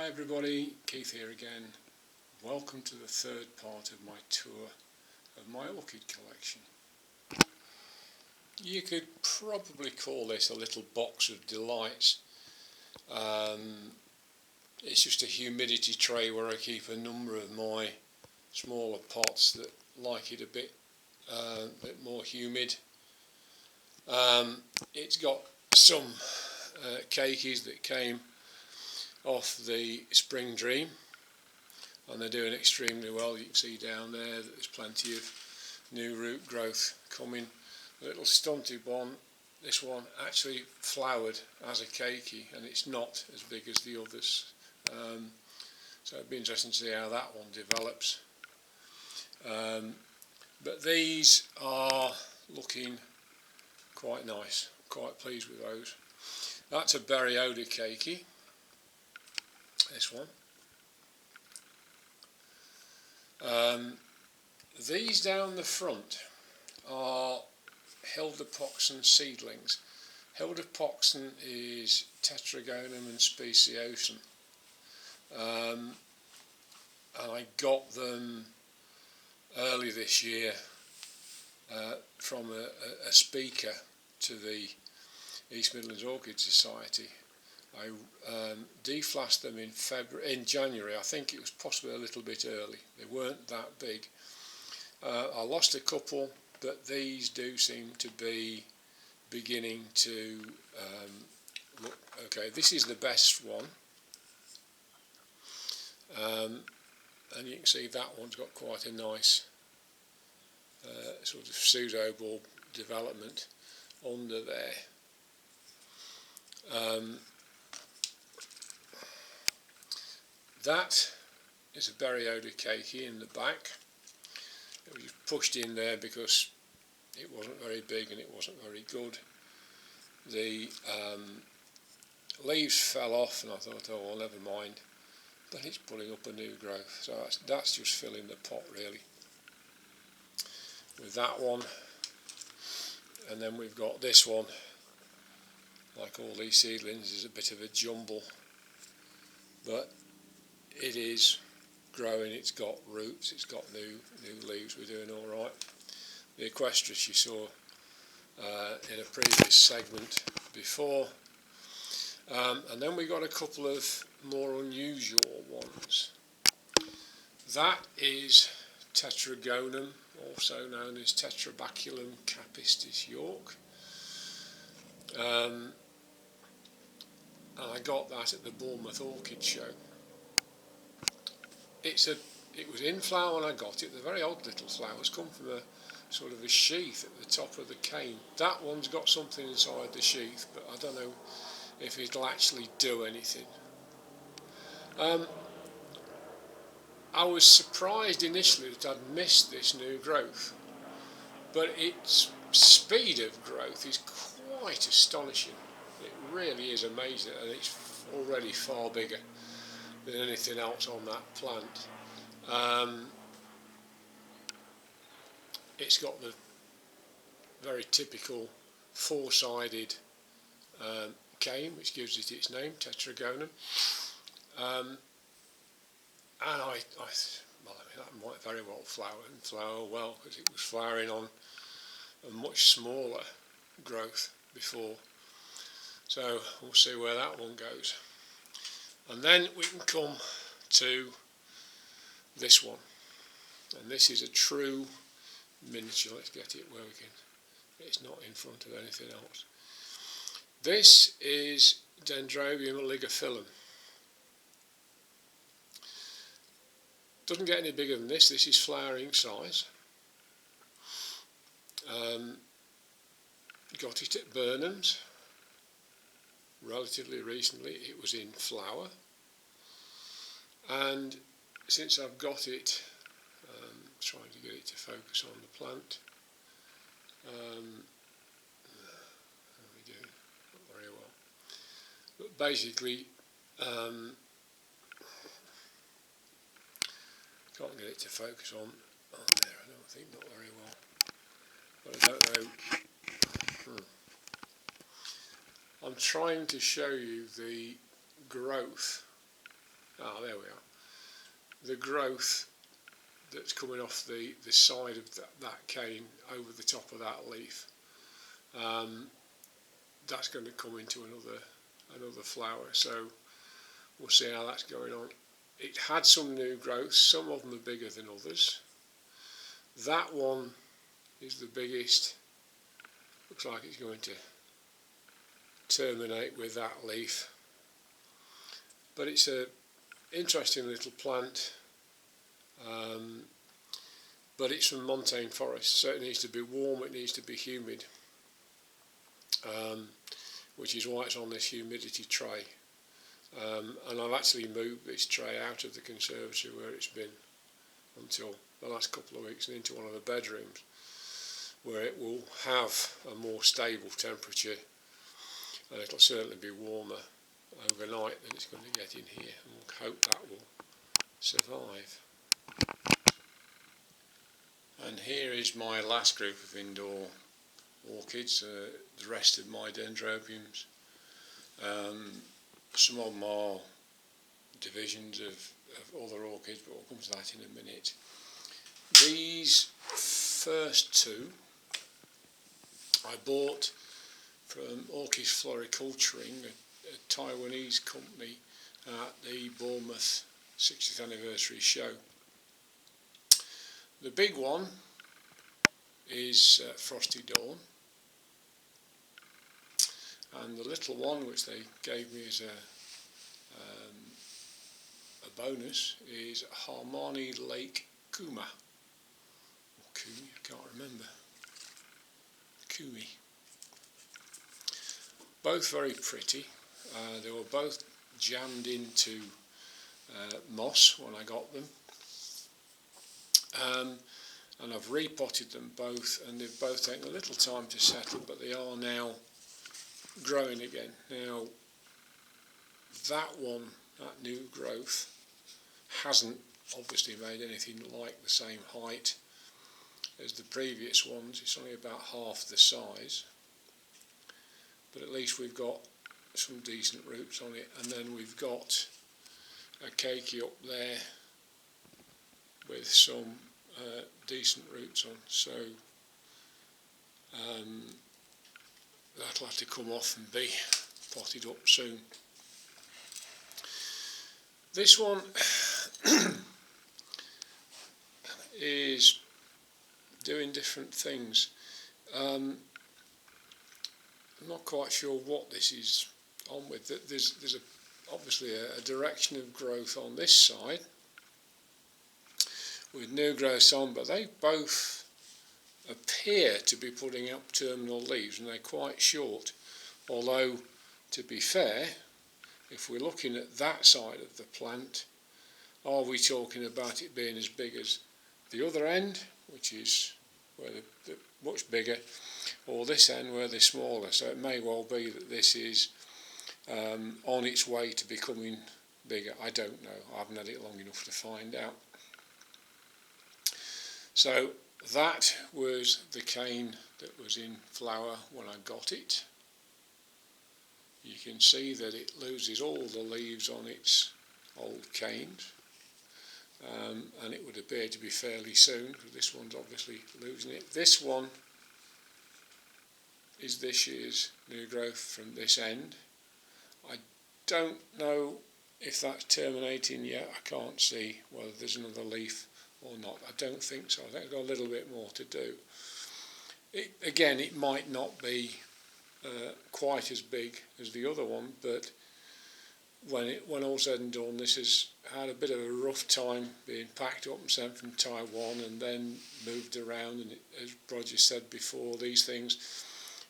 Hi everybody, Keith here again. Welcome to the third part of my tour of my orchid collection. You could probably call this a little box of delights. It's just a humidity tray where I keep a number of my smaller pots that like it a bit more humid. It's got some cakeys that came off the Spring Dream, and they're doing extremely well. You can see down there that there's plenty of new root growth coming. The little stunted one, this one actually flowered as a keiki, and it's not as big as the others. So it'd be interesting to see how that one develops. But these are looking quite nice. Quite pleased with those. That's a berry odour keiki. This one. These down the front are Hildepoxen seedlings. Hildepoxen is Tetragonum and Speciosum, and I got them early this year from a speaker to the East Midlands Orchid Society. I deflasked them in January. I think it was possibly a little bit early. They weren't that big. I lost a couple, but these do seem to be beginning to look okay. This is the best one, and you can see that one's got quite a nice sort of pseudo-bulb development under there. That is a berry odour keiki in the back. It was pushed in there because it wasn't very big and it wasn't very good. The leaves fell off, and I thought, oh well, never mind. But it's pulling up a new growth, so that's just filling the pot really with that one. And then we've got this one. Like all these seedlings, is a bit of a jumble, but it is growing. It's got roots, it's got new leaves. We're doing all right. The Equestris you saw in a previous segment before, and then we got a couple of more unusual ones. That is Tetragonum, also known as Tetrabaculum capistis York. And I got that at the Bournemouth Orchid Show. It was in flower when I got it. They're very odd little flowers, come from a sort of a sheath at the top of the cane. That one's got something inside the sheath, but I don't know if it'll actually do anything. I was surprised initially that I'd missed this new growth, but its speed of growth is quite astonishing. It really is amazing, and it's already far bigger than anything else on that plant. It's got the very typical four-sided cane, which gives it its name, Tetragonum. And that might very well flower well, because it was flowering on a much smaller growth before. So we'll see where that one goes. And then we can come to this one, and this is a true miniature. Let's get it where we can. It's not in front of anything else. This is Dendrobium oligophyllum. Doesn't get any bigger than this. This is flowering size. Got it at Burnham's relatively recently. It was in flower, and since I've got it, trying to get it to focus on the plant. How are we doing? Not very well. But basically, can't get it to focus on there. I don't think, not very well. But I don't know. I'm trying to show you the growth there we are. The growth that's coming off the side of that cane over the top of that leaf, that's going to come into another flower. So we'll see how that's going on. It had some new growth. Some of them are bigger than others. That one is the biggest. Looks like it's going to terminate with that leaf. But it's an interesting little plant. But it's from montane forest, so it needs to be warm, it needs to be humid, which is why it's on this humidity tray. And I've actually moved this tray out of the conservatory where it's been until the last couple of weeks and into one of the bedrooms, where it will have a more stable temperature, and it'll certainly be warmer overnight than it's going to get in here, and we'll hope that will survive. And here is my last group of indoor orchids, the rest of my Dendrobiums. Some of them are divisions of other orchids, but we'll come to that in a minute. These first two I bought from Orchid Floriculturing, a Taiwanese company, at the Bournemouth 60th anniversary show. The big one is Frosty Dawn, and the little one, which they gave me as a bonus, is Harmony Lake Kuma, or Kumi, I can't remember, Kumi. Both very pretty. They were both jammed into moss when I got them. And I've repotted them both, and they've both taken a little time to settle, but they are now growing again. Now, that one, that new growth, hasn't obviously made anything like the same height as the previous ones. It's only about half the size, but at least we've got some decent roots on it. And then we've got a keiki up there with some decent roots on, so that'll have to come off and be potted up soon. This one is doing different things. I'm not quite sure what this is on with. There's obviously a direction of growth on this side with new growth on, but they both appear to be putting up terminal leaves, and they're quite short. Although, to be fair, if we're looking at that side of the plant, are we talking about it being as big as the other end, which is where they're much bigger, or this end where they're smaller? So it may well be that this is on its way to becoming bigger. I don't know. I haven't had it long enough to find out. So that was the cane that was in flower when I got it. You can see that it loses all the leaves on its old canes, and it would appear to be fairly soon, because this one's obviously losing it. This one is this year's new growth from this end. I don't know if that's terminating yet. I can't see whether there's another leaf or not. I don't think so. I think I've got a little bit more to do. Again, it might not be quite as big as the other one, but when all said and done, this has had a bit of a rough time being packed up and sent from Taiwan and then moved around. And as Roger said before, these things,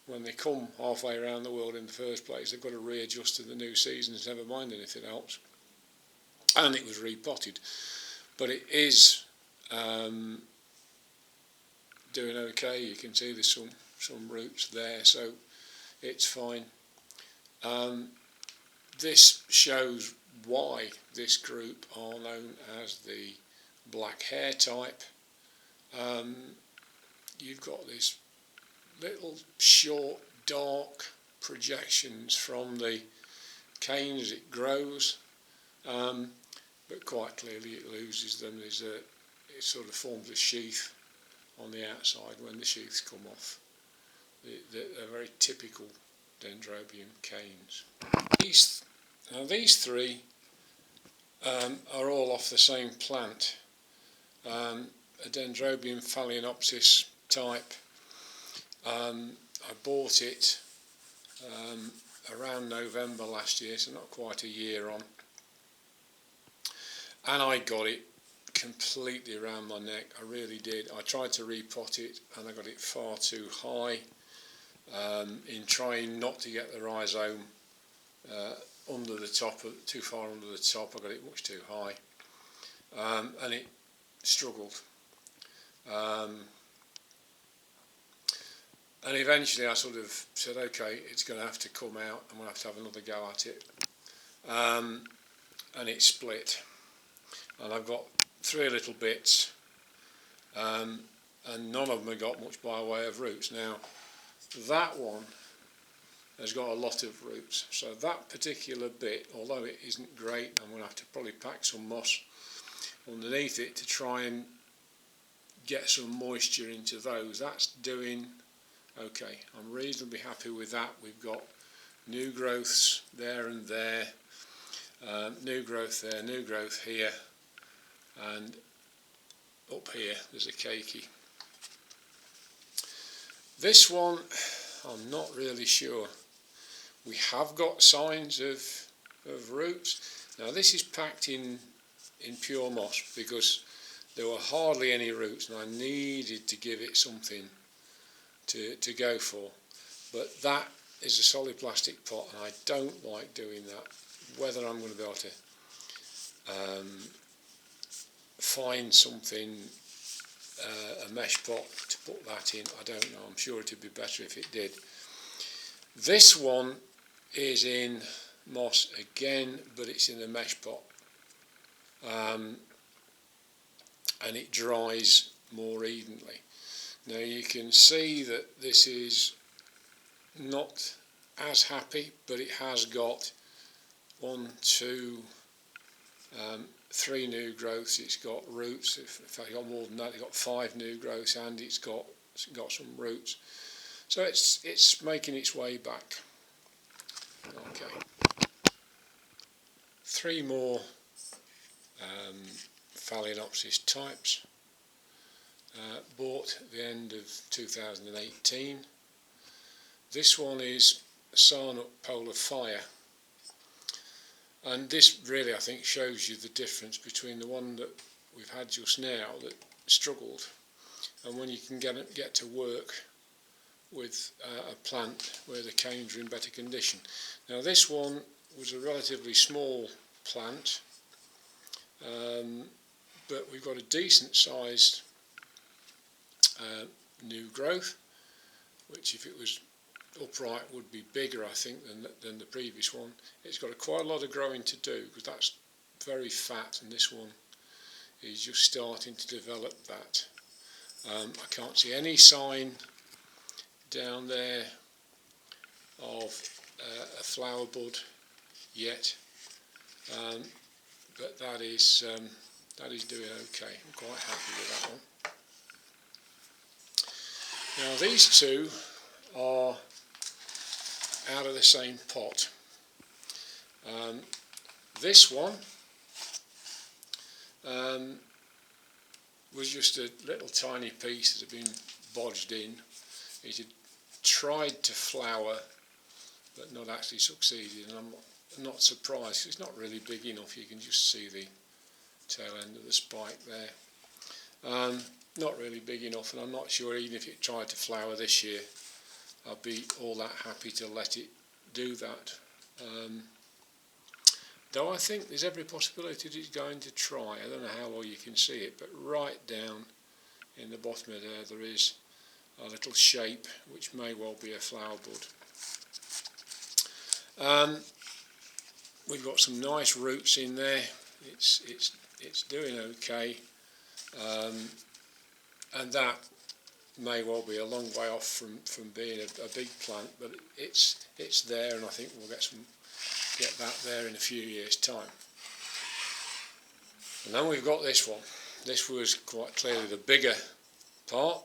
when they come halfway around the world in the first place, they've got to readjust to the new seasons, never mind anything else. And it was repotted, but it is doing okay. You can see there's some roots there, so it's fine. This shows why this group are known as the black hair type. You've got this little short dark projections from the cane as it grows, but quite clearly it loses them. It sort of forms a sheath on the outside when the sheaths come off. They're very typical Dendrobium canes. These three are all off the same plant. A Dendrobium Phalaenopsis type. I bought it around November last year, so not quite a year on, and I got it completely around my neck. I really did. I tried to repot it and I got it far too high. In trying not to get the rhizome under the top, too far under the top, I got it much too high, and it struggled. And eventually I sort of said, okay, it's going to have to come out, I'm going to have another go at it. And it split. And I've got 3 little bits, and none of them have got much by way of roots. Now, that one has got a lot of roots, so that particular bit, although it isn't great, I'm going to have to probably pack some moss underneath it to try and get some moisture into those. That's doing okay. I'm reasonably happy with that. We've got new growths there and there, new growth there, new growth here, and up here there's a keiki. This one, I'm not really sure. We have got signs of roots. Now this is packed in pure moss because there were hardly any roots and I needed to give it something to go for. But that is a solid plastic pot and I don't like doing that. Whether I'm going to be able to find something, a mesh pot to put that in, I don't know. I'm sure it would be better if it did. This one is in moss again, but it's in a mesh pot, and it dries more evenly. Now you can see that this is not as happy, but it has got 1, 2, 3 new growths. It's got roots. In fact, it's got more than that. It's got 5 new growths, and it's got some roots. So it's making its way back. Okay. 3 more Phalaenopsis types. Bought at the end of 2018. This one is Sarnut Polar Fire, and this really I think shows you the difference between the one that we've had just now that struggled and when you can get to work with a plant where the canes are in better condition. Now this one was a relatively small plant, but we've got a decent sized new growth, which if it was upright would be bigger I think than the previous one. It's got quite a lot of growing to do because that's very fat and this one is just starting to develop that. I can't see any sign down there of a flower bud yet, but that is doing okay. I'm quite happy with that one. Now these two are out of the same pot. This one was just a little tiny piece that had been bodged in. It had tried to flower but not actually succeeded, and I'm not surprised. It's not really big enough. You can just see the tail end of the spike there. Not really big enough, and I'm not sure even if it tried to flower this year I'd be all that happy to let it do that. Though I think there's every possibility that it's going to try. I don't know how well you can see it, but right down in the bottom of there is a little shape which may well be a flower bud. We've got some nice roots in there. It's doing okay, and that may well be a long way off from being a big plant, but it's there, and I think we'll get that there in a few years' time. And then we've got this one. This was quite clearly the bigger part.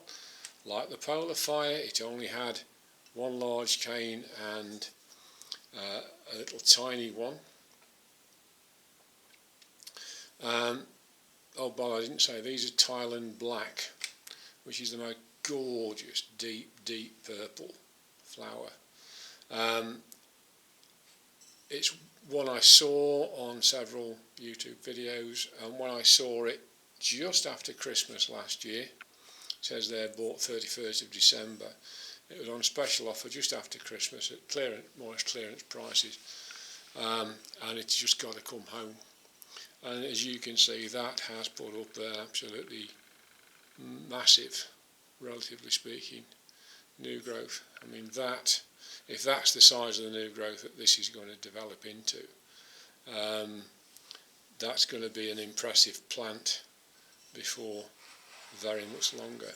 Like the polar fire, it only had one large cane and a little tiny one. Oh, but I didn't say, these are Thailand Black, which is the most gorgeous deep purple flower. It's one I saw on several YouTube videos, and when I saw it just after Christmas last year, it says there bought 31st of December, it was on special offer just after Christmas at clearance, modest clearance prices, and it's just got to come home. And as you can see, that has put up an absolutely massive, relatively speaking, new growth. I mean, that, if that's the size of the new growth that this is going to develop into, that's going to be an impressive plant before very much longer.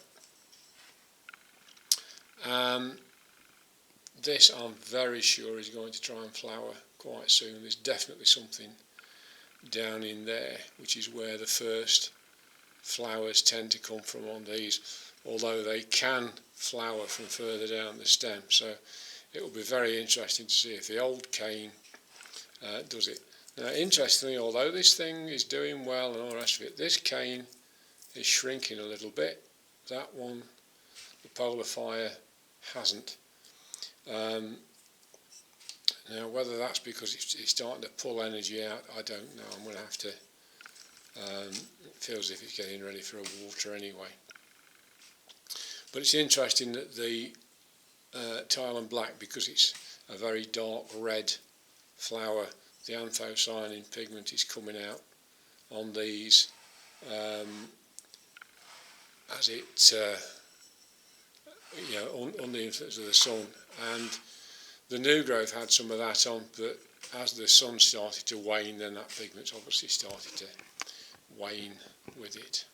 This I'm very sure is going to try and flower quite soon. There's definitely something down in there, which is where the first flowers tend to come from on these, although they can flower from further down the stem. So it will be very interesting to see if the old cane does it. Now, interestingly, although this thing is doing well and all the rest of it, this cane is shrinking a little bit. That one, the polar fire, hasn't. Now, whether that's because it's starting to pull energy out, I don't know. I'm going to have to, it feels as if it's getting ready for a water anyway. But it's interesting that the Thailand Black, because it's a very dark red flower, the anthocyanin pigment is coming out on these as it, under the influence of the sun. And the new growth had some of that on, but as the sun started to wane, then that pigment's obviously started to wane with it.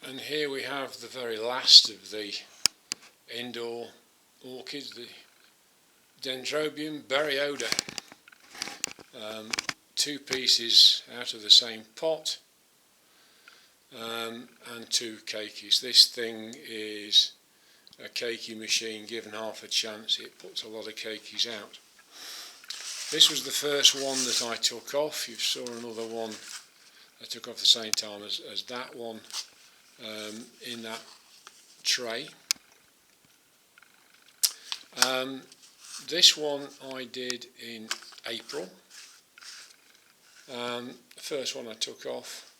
And here we have the very last of the indoor orchids, the Dendrobium berryoda. 2 pieces out of the same pot, and 2 keikis. This thing is a keiki machine. Given half a chance, it puts a lot of keikis out. This was the first one that I took off. You saw another one I took off the same time as that one in that tray. This one I did in April. The first one I took off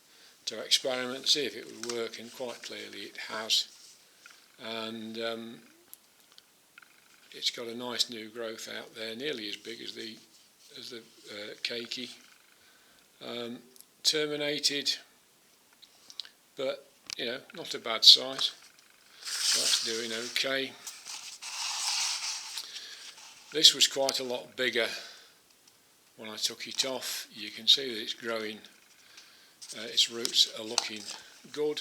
to experiment, see if it would work, and quite clearly it has. And it's got a nice new growth out there, nearly as big as the keiki. Terminated, but not a bad size. That's doing okay. This was quite a lot bigger when I took it off. You can see that it's growing. Its roots are looking good.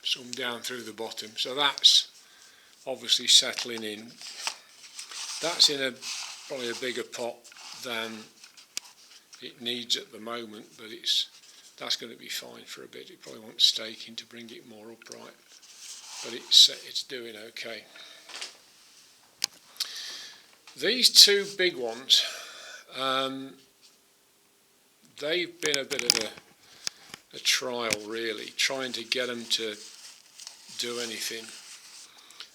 Some down through the bottom. So that's obviously settling in. That's in probably a bigger pot than it needs at the moment, but that's going to be fine for a bit. It probably wants staking to bring it more upright, but it's doing okay. These 2 big ones, they've been a bit of a trial, really, trying to get them to do anything.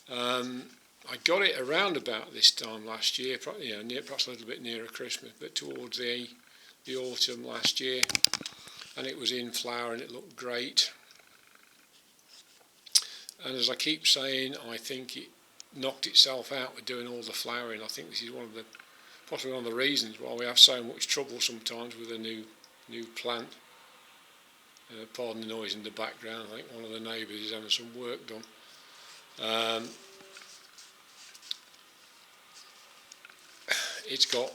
I got it around about this time last year, perhaps a little bit nearer Christmas, but towards the autumn last year, and it was in flower and it looked great. And as I keep saying, I think it knocked itself out with doing all the flowering. I think this is possibly one of the reasons why we have so much trouble sometimes with a new plant. Pardon the noise in the background. I think one of the neighbours is having some work done. It's got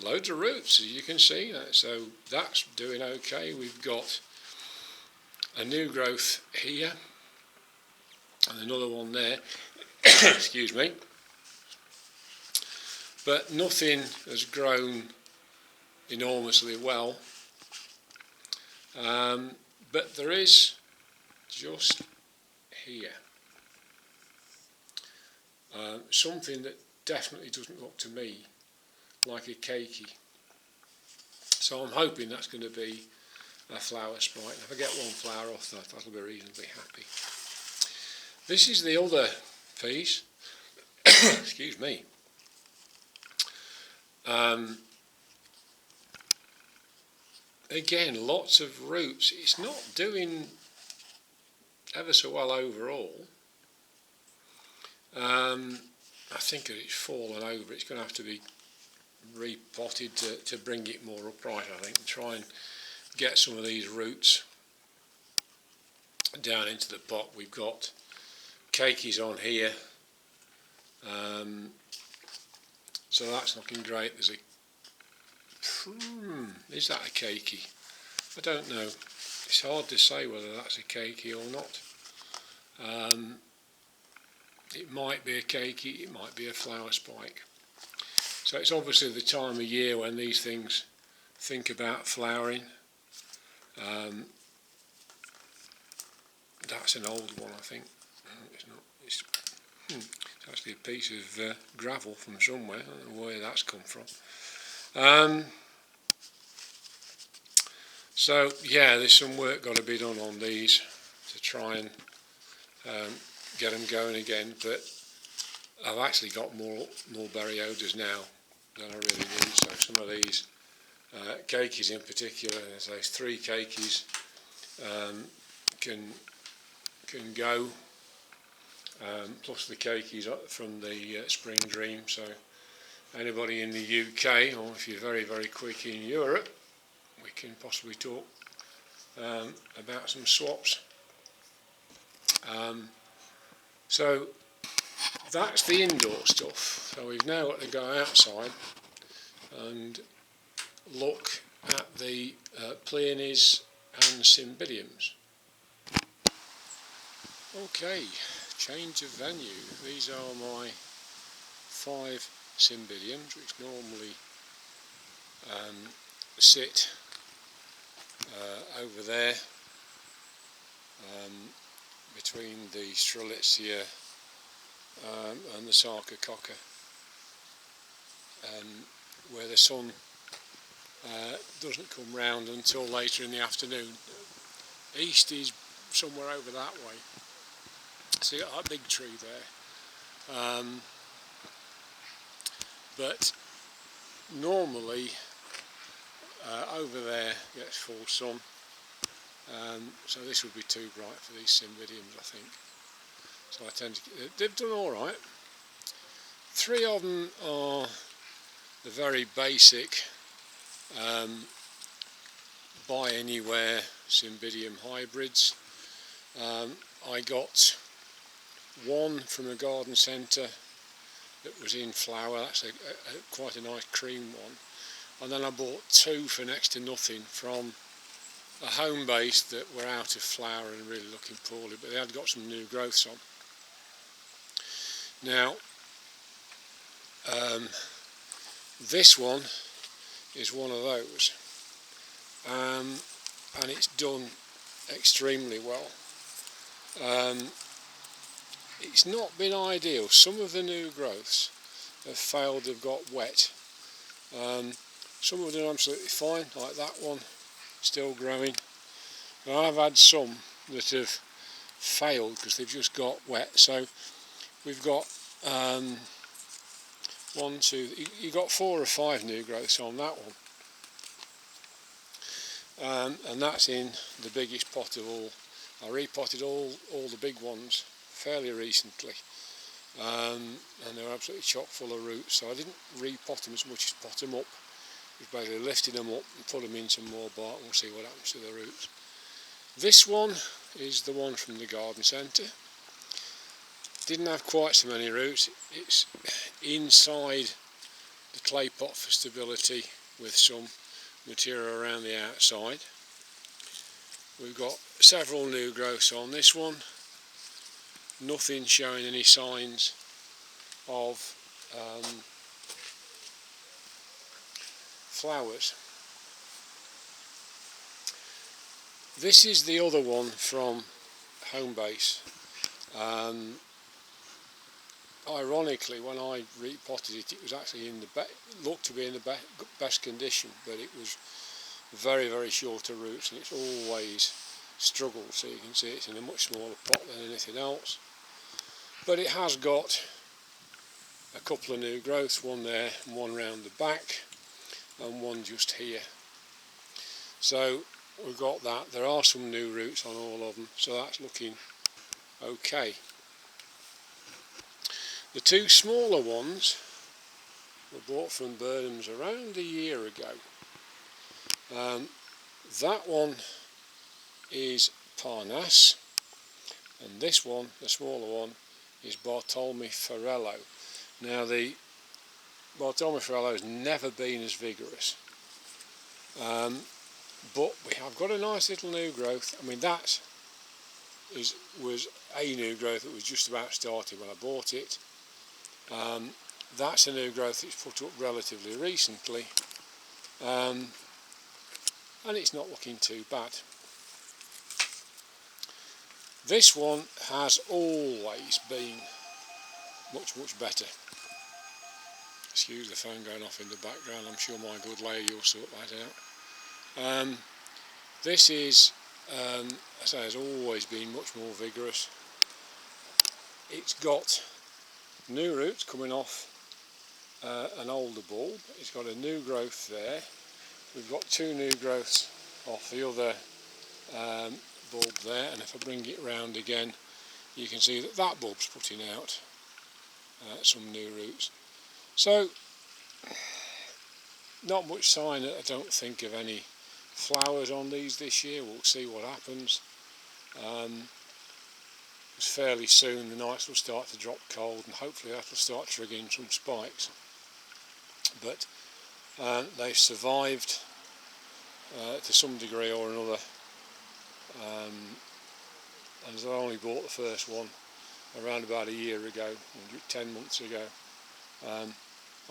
loads of roots, as you can see, so that's doing okay. We've got a new growth here and another one there. Excuse me. but nothing has grown enormously well. But there is just here something that definitely doesn't look to me like a keiki. So I'm hoping that's going to be a flower spike. If I get one flower off that, that'll be reasonably happy. This is the other piece. Excuse me. Again, lots of roots. It's not doing ever so well overall. I think that it's fallen over. It's going to have to be repotted to bring it more upright, I think, and try and get some of these roots down into the pot. We've got keikis on here, so that's looking great. There's a is that a keiki? I don't know. It's hard to say whether that's a keiki or not. It might be a keiki, it might be a flower spike. So it's obviously the time of year when these things think about flowering. That's an old one, I think. It's not. It's actually a piece of gravel from somewhere. I don't know where that's come from. So yeah, there's some work got to be done on these to try and get them going again. But I've actually got more berry odours now than I really need. So some of these keikis in particular, there's those 3 keikis can go, plus the keikis from the Spring Dream. So anybody in the UK, or if you're very, very quick in Europe, we can possibly talk about some swaps. So that's the indoor stuff. So we've now got to go outside and look at the Pleiones and Cymbidiums. Okay, change of venue. These are my 5 Cymbidiums, which normally sit over there between the Strelitzia and the Sarcococca, where the sun doesn't come round until later in the afternoon. East is somewhere over that way. So you've got that big tree there. But normally over there gets full sun. So this would be too bright for these Cymbidiums, I think. So I tend to. They've done all right. 3 of them are the very basic buy anywhere Cymbidium hybrids. I got one from a garden centre that was in flower. That's quite a nice cream one. And then I bought 2 for next to nothing from a home base that were out of flower and really looking poorly, but they had got some new growths on. Now, this one is one of those, and it's done extremely well. It's not been ideal. Some of the new growths have failed, they've got wet. Some have done absolutely fine, like that one, still growing. But I've had some that have failed because they've just got wet. So we've got 1, 2, you got 4 or 5 new growths on that one, and that's in the biggest pot of all. I repotted all the big ones fairly recently, and they were absolutely chock full of roots. So I didn't repot them as much as pot them up. We've basically lifted them up and put them in some more bark, and we'll see what happens to the roots. This one is the one from the garden centre. Didn't have quite so many roots. It's inside the clay pot for stability with some material around the outside. We've got several new growths on this one. Nothing showing any signs of flowers. This is the other one from home base. Ironically, when I repotted it, it was actually looked to be in the best condition, but it was very, very short of roots, and it's always struggled. So you can see it's in a much smaller pot than anything else. But it has got a couple of new growths, one there and one round the back, and one just here. So we've got that. There are some new roots on all of them, so that's looking okay. The two smaller ones were bought from Cymbidiums around a year ago. That one is Parnasse, and this one, the smaller one, is Bartolomeo. Now the Bartolomeo has never been as vigorous, but we have got a nice little new growth. I mean, that was a new growth that was just about started when I bought it. That's a new growth that's put up relatively recently, and it's not looking too bad. This one has always been much, much better. Excuse the phone going off in the background, I'm sure my good lady will sort that out. This is, as I say, has always been much more vigorous. It's got new roots coming off an older bulb. It's got a new growth there. We've got two new growths off the other bulb there, and if I bring it round again, you can see that that bulb's putting out some new roots. So not much sign, I don't think, of any flowers on these this year. We'll see what happens. Fairly soon the nights will start to drop cold, and hopefully that'll start triggering some spikes. But they've survived to some degree or another, and as I only bought the first one around about a year ago, 10 months ago,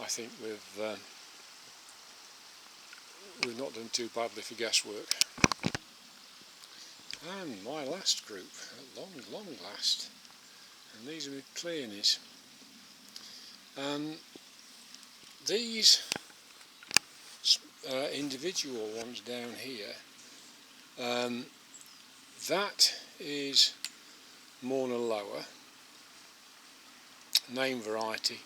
I think we've not done too badly for guesswork. And my last group, at long last, and these are my Pleiones. These individual ones down here, that is Morna Lower, name variety.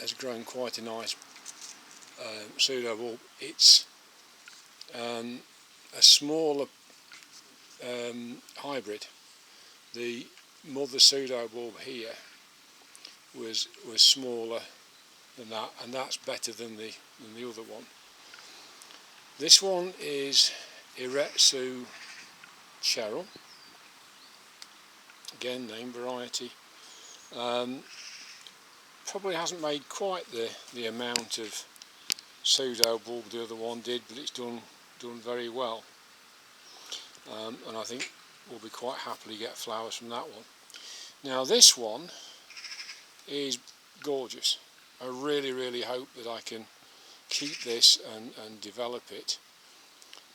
Has grown quite a nice pseudo bulb. It's a smaller hybrid. The mother pseudo bulb here was smaller than that, and that's better than the other one. This one is Iretsu Cheryl, again name variety. Probably hasn't made quite the amount of pseudo bulb the other one did, but it's done very well, and I think we'll be quite happily get flowers from that one. Now this one is gorgeous. I really hope that I can keep this and develop it,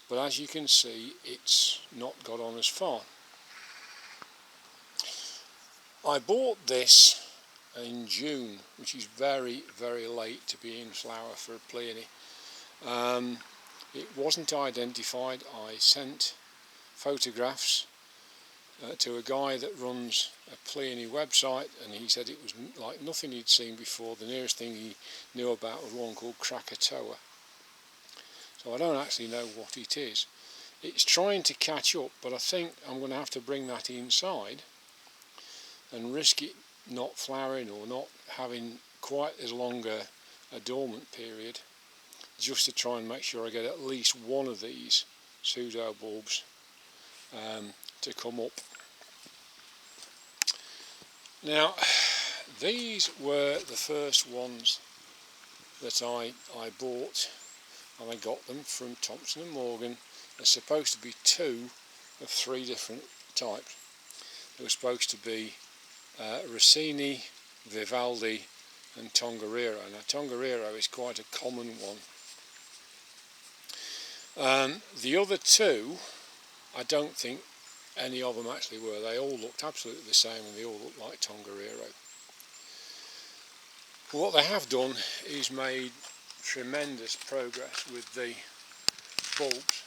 but as you can see, it's not got on as far. I bought this in June, which is very late to be in flower for a Pleionie. It wasn't identified. I sent photographs to a guy that runs a Pleionie website, and he said it was like nothing he'd seen before. The nearest thing he knew about was one called Krakatoa. So I don't actually know what it is. It's trying to catch up, but I think I'm going to have to bring that inside and risk it not flowering or not having quite as long a dormant period, just to try and make sure I get at least one of these pseudo bulbs to come up. Now these were the first ones that I bought, and I got them from Thompson & Morgan. There's supposed to be 2 of 3 different types. There was supposed to be Rossini, Vivaldi and Tongariro. Now Tongariro is quite a common one. The other two, I don't think any of them actually were. They all looked absolutely the same and they all looked like Tongariro. What they have done is made tremendous progress with the bulbs.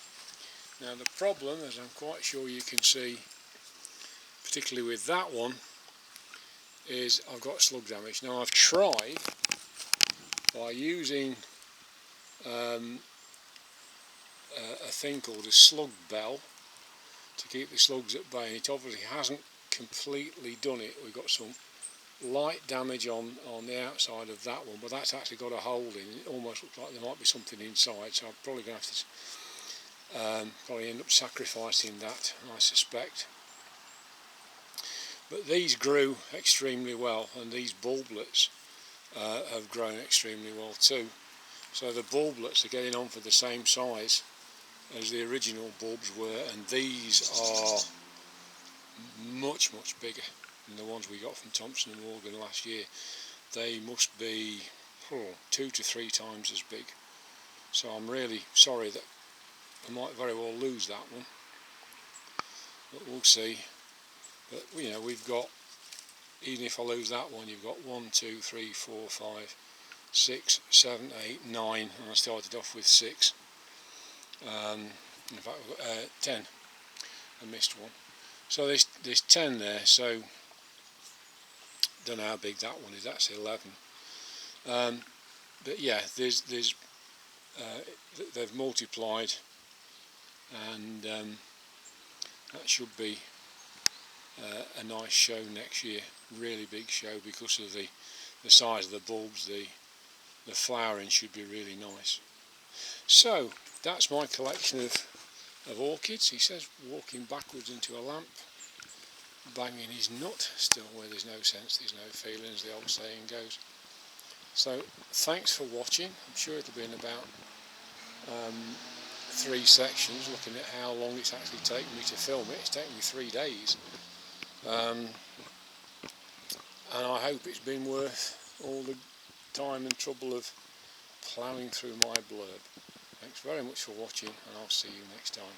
Now the problem, as I'm quite sure you can see, particularly with that one, is I've got slug damage. Now I've tried by using a thing called a slug bell to keep the slugs at bay, and it obviously hasn't completely done it. We've got some light damage on the outside of that one, but that's actually got a hole in it. It almost looks like there might be something inside, so I'm probably going to have to probably end up sacrificing that, I suspect. But these grew extremely well, and these bulblets have grown extremely well too. So the bulblets are getting on for the same size as the original bulbs were, and these are much bigger than the ones we got from Thompson and Morgan last year. They must be 2 to 3 times as big. So I'm really sorry that I might very well lose that one, but we'll see. But you know, we've got, even if I lose that one, you've got 1, 2, 3, 4, 5, 6, 7, 8, 9, and I started off with 6. In fact, 10. I missed one. So there's 10 there. So don't know how big that one is. That's 11. But yeah, they've multiplied, and that should be a nice show next year. Really big show because of the size of the bulbs. The flowering should be really nice. So that's my collection of orchids. He says walking backwards into a lamp, banging his nut. Still, where there's no sense, there's no feeling, as the old saying goes. So thanks for watching. I'm sure it'll be in about 3 sections, looking at how long it's actually taken me to film it. It's taken me 3 days. And I hope it's been worth all the time and trouble of ploughing through my blurb. Thanks very much for watching, and I'll see you next time.